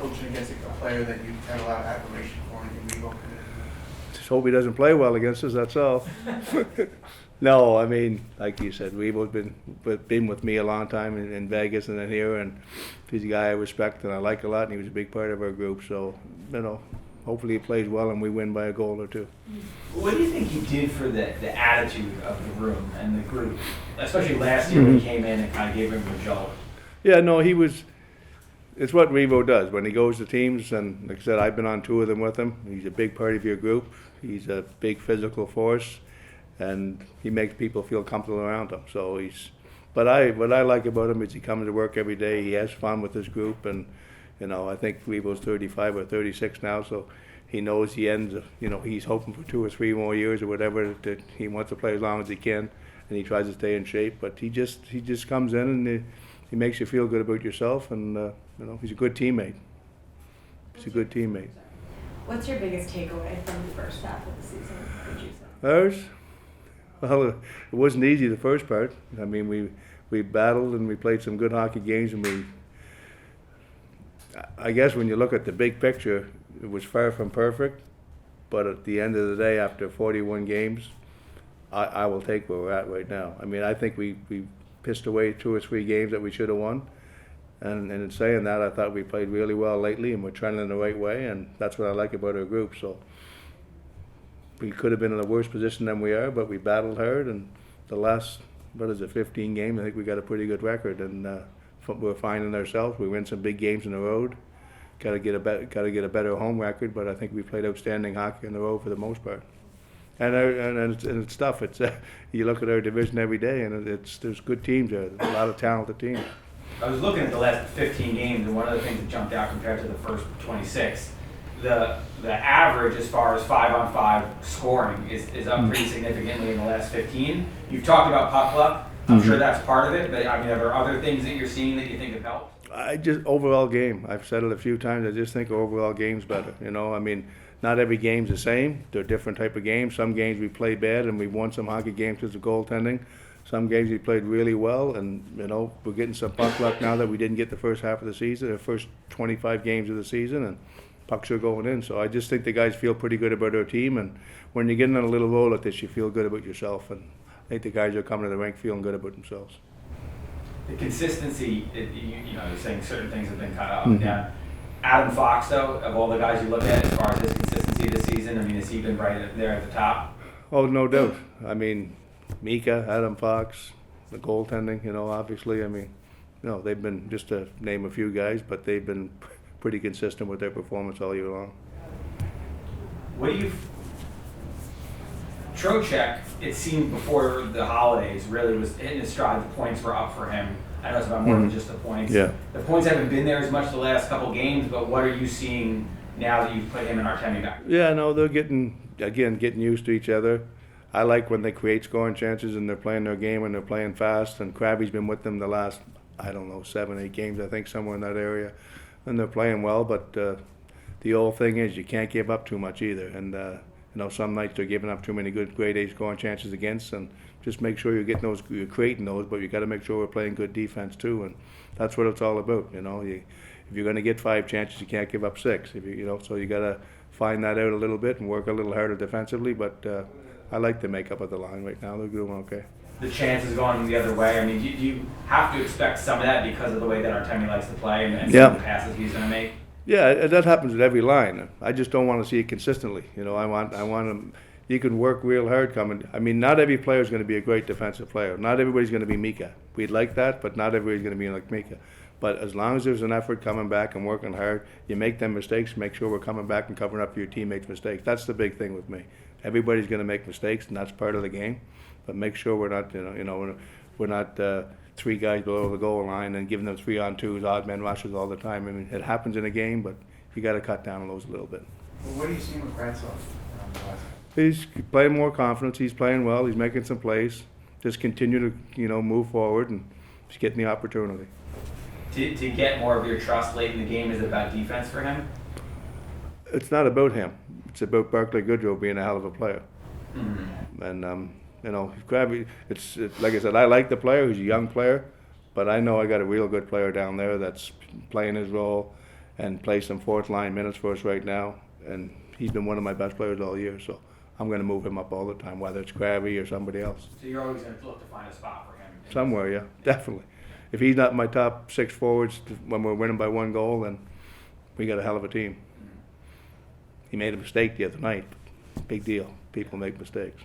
coaching against a player that you had a lot of admiration for in Reaves? Just hope he doesn't play well against us, that's all. No, I mean, like you said, Reaves been with me a long time in Vegas and then here, and he's a guy I respect and I like a lot, and he was a big part of our group. So, hopefully he plays well and we win by a goal or two. What do you think he did for the attitude of the room and the group, especially last year when he came in and kind of gave him a jolt? Yeah, no, it's what Reaves does. When he goes to teams, and like I said, I've been on two of them with him, he's a big part of your group. He's a big physical force, and he makes people feel comfortable around him. So what I like about him is he comes to work every day, he has fun with his group, and I think Reaves 35 or 36 now, so he knows he ends, he's hoping for 2 or 3 more years or whatever, that he wants to play as long as he can, and he tries to stay in shape. But he just comes in and he makes you feel good about yourself, and he's a good teammate. He's a good teammate. What's your biggest takeaway from the first half of the season, would you say? Ours? Well, it wasn't easy the first part. I mean, we battled and we played some good hockey games, and I guess when you look at the big picture, it was far from perfect. But at the end of the day, after 41 games, I will take where we're at right now. I mean, I think we pissed away 2 or 3 games that we should have won. And in saying that, I thought we played really well lately, and we're trending the right way, and that's what I like about our group. So we could have been in a worse position than we are, but we battled hard, and the last, 15 games, I think we got a pretty good record, and we're finding ourselves. We win some big games in the road. Got to get a better home record, but I think we played outstanding hockey on the road for the most part. And it's tough. It's you look at our division every day, and there's good teams there. There's a lot of talented teams. I was looking at the last 15 games, and one of the things that jumped out compared to the first 26, the average as far as 5-on-5 scoring is up pretty significantly in the last 15. You've talked about puck luck. I'm sure that's part of it, but I mean, are there other things that you're seeing that you think have helped? Overall game. I've said it a few times. I just think overall game's better. I mean, not every game's the same. They're different type of games. Some games we play bad, and we won some hockey games because of goaltending. Some games we played really well, and we're getting some puck luck now that we didn't get the first half of the season, the first 25 games of the season, and pucks are going in. So I just think the guys feel pretty good about our team, and when you're getting on a little roll like this, you feel good about yourself, and I think the guys are coming to the rink feeling good about themselves. The consistency, you're saying certain things have been cut up and down. Adam Fox, though, of all the guys you look at as far as his consistency this season, I mean, has he been right there at the top? Oh, no doubt. I mean, Mika, Adam Fox, the goaltending, obviously. I mean, they've been, just to name a few guys, but they've been pretty consistent with their performance all year long. Trocheck, it seemed before the holidays, really was hitting his stride. The points were up for him. I know it's about more than just the points. Yeah. The points haven't been there as much the last couple games, but what are you seeing now that you've put him and Artemi back? Yeah, no, they're getting used to each other. I like when they create scoring chances and they're playing their game and they're playing fast. And Krabby's been with them the last, 7, 8 games, I think, somewhere in that area. And they're playing well, but the old thing is you can't give up too much either. And, some nights they're giving up too many good grade A scoring chances against, and just make sure you're creating those, but you got to make sure we're playing good defense too. And that's what it's all about. If you're going to get 5 chances, you can't give up 6. So you got to find that out a little bit and work a little harder defensively. But I like the makeup of the line right now. They're doing okay. The chances going the other way. I mean, do you have to expect some of that because of the way that Artemi likes to play and some of the passes he's going to make? Yeah, that happens with every line. I just don't want to see it consistently. I want them. You can work real hard coming. I mean, not every player is going to be a great defensive player. Not everybody's going to be Mika. We'd like that, but not everybody's going to be like Mika. But as long as there's an effort coming back and working hard, you make them mistakes, make sure we're coming back and covering up for your teammates' mistakes. That's the big thing with me. Everybody's going to make mistakes, and that's part of the game. But make sure we're not, we're not 3 guys below the goal line and giving them 3-on-2s, odd man rushes all the time. I mean, it happens in a game, but you got to cut down on those a little bit. Well, what are you seeing with Bradshaw? He's playing more confidence. He's playing well. He's making some plays. Just continue to, move forward and just getting the opportunity. To get more of your trust late in the game, is it about defense for him? It's not about him. It's about Barclay Goodrow being a hell of a player. Mm-hmm. And Krabby, it's like I said, I like the player. He's a young player, but I know I got a real good player down there that's playing his role, and play some fourth line minutes for us right now. And he's been one of my best players all year, so I'm gonna move him up all the time, whether it's Krabby or somebody else. So you're always gonna look to find a spot for him. Somewhere, yeah, definitely. If he's not in my top 6 forwards when we're winning by 1 goal, then we got a hell of a team. He made a mistake the other night. Big deal. People make mistakes.